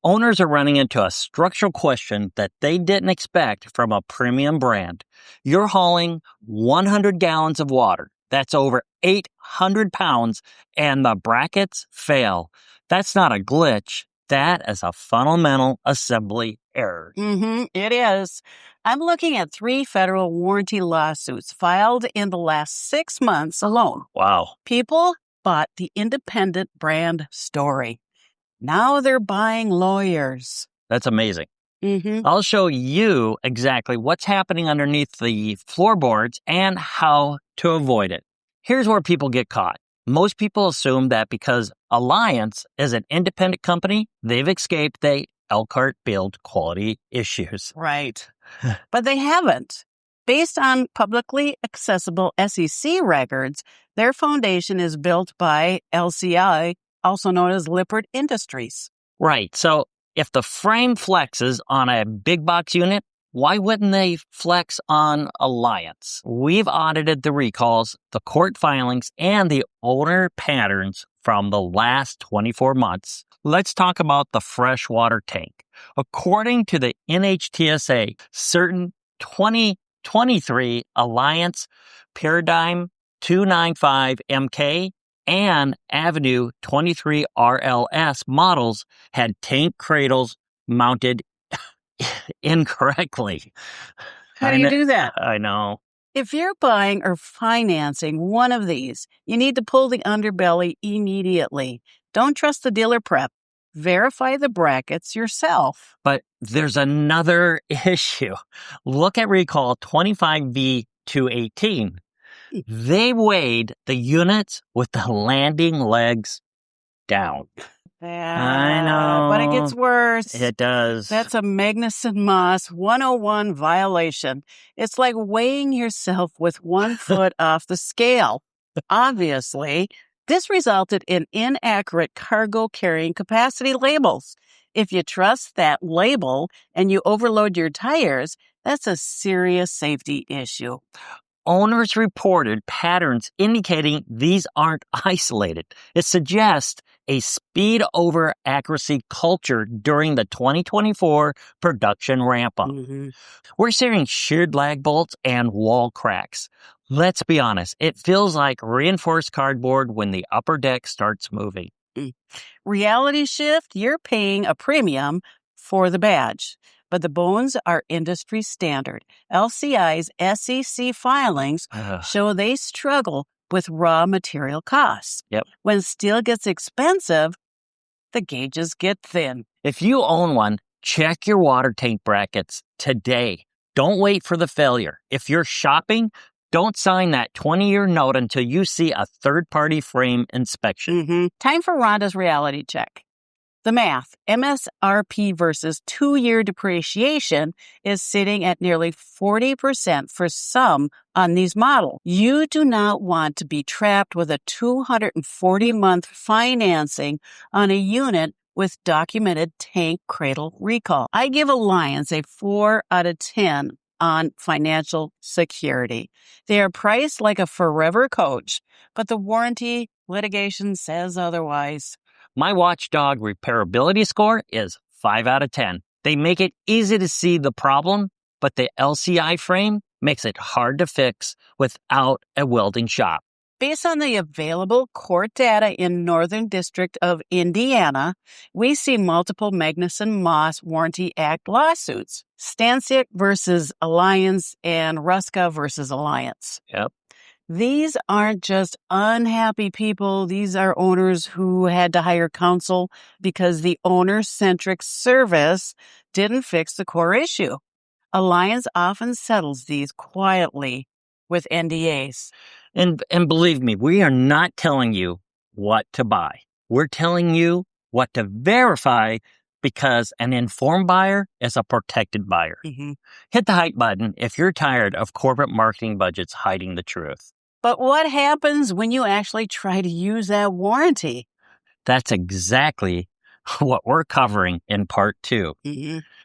Owners are running into a structural question that they didn't expect from a premium brand. You're hauling 100 gallons of water. That's over 800 pounds, and the brackets fail. That's not a glitch. That is a fundamental assembly error. It is. I'm looking at 3 federal warranty lawsuits filed in the last 6 months alone. Wow. People bought the independent brand story. Now they're buying lawyers. That's amazing. I'll show you exactly what's happening underneath the floorboards and how to avoid it. Here's where people get caught. Most people assume that because Alliance is an independent company, they've escaped the Elkhart build quality issues. Right. But they haven't. Based on publicly accessible SEC records, their foundation is built by LCI, also known as Lippert Industries. Right. So if the frame flexes on a big box unit, why wouldn't they flex on Alliance? We've audited the recalls, the court filings, and the owner patterns from the last 24 months. Let's talk about the freshwater tank. According to the NHTSA, certain 2023 Alliance Paradigm 295MK and Avenue 23 RLS models had tank cradles mounted incorrectly. How do you do that? I know. If you're buying or financing one of these, you need to pull the underbelly immediately. Don't trust the dealer prep. Verify the brackets yourself. But there's another issue. Look at recall 25V218. They weighed the units with the landing legs down. I know. But it gets worse. It does. That's a Magnuson-Moss 101 violation. It's like weighing yourself with 1 foot off the scale. Obviously, this resulted in inaccurate cargo carrying capacity labels. If you trust that label and you overload your tires, that's a serious safety issue. Owners reported patterns indicating these aren't isolated. It suggests a speed over accuracy culture during the 2024 production ramp-up. We're seeing sheared lag bolts and wall cracks. Let's be honest, it feels like reinforced cardboard when the upper deck starts moving. Reality shift, you're paying a premium for the badge. But the bones are industry standard. LCI's SEC filings show they struggle with raw material costs. When steel gets expensive, the gauges get thin. If you own one, check your water tank brackets today. Don't wait for the failure. If you're shopping, don't sign that 20-year note until you see a third-party frame inspection. Time for Rhonda's reality check. The math, MSRP versus 2-year depreciation, is sitting at nearly 40% for some on these models. You do not want to be trapped with a 240-month financing on a unit with documented tank cradle recall. I give Alliance a 4 out of 10 on financial security. They are priced like a forever coach, but the warranty litigation says otherwise. My Watchdog repairability score is 5 out of 10. They make it easy to see the problem, but the LCI frame makes it hard to fix without a welding shop. Based on the available court data in Northern District of Indiana, we see multiple Magnuson-Moss Warranty Act lawsuits. Stanicek versus Alliance and Hruska versus Alliance. These aren't just unhappy people. These are owners who had to hire counsel because the owner-centric service didn't fix the core issue. Alliance often settles these quietly with NDAs. And believe me, we are not telling you what to buy. We're telling you what to verify because an informed buyer is a protected buyer. Hit the hype button if you're tired of corporate marketing budgets hiding the truth. But what happens when you actually try to use that warranty? That's exactly what we're covering in part 2.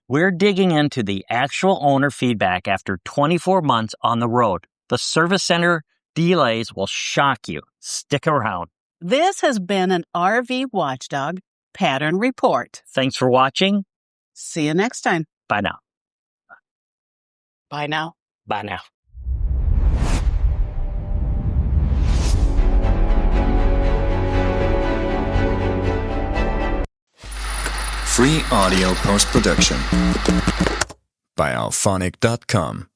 We're digging into the actual owner feedback after 24 months on the road. The service center delays will shock you. Stick around. This has been an RV Watchdog pattern report. Thanks for watching. See you next time. Bye now. Bye now. Bye now. Free audio post-production by alphonic.com.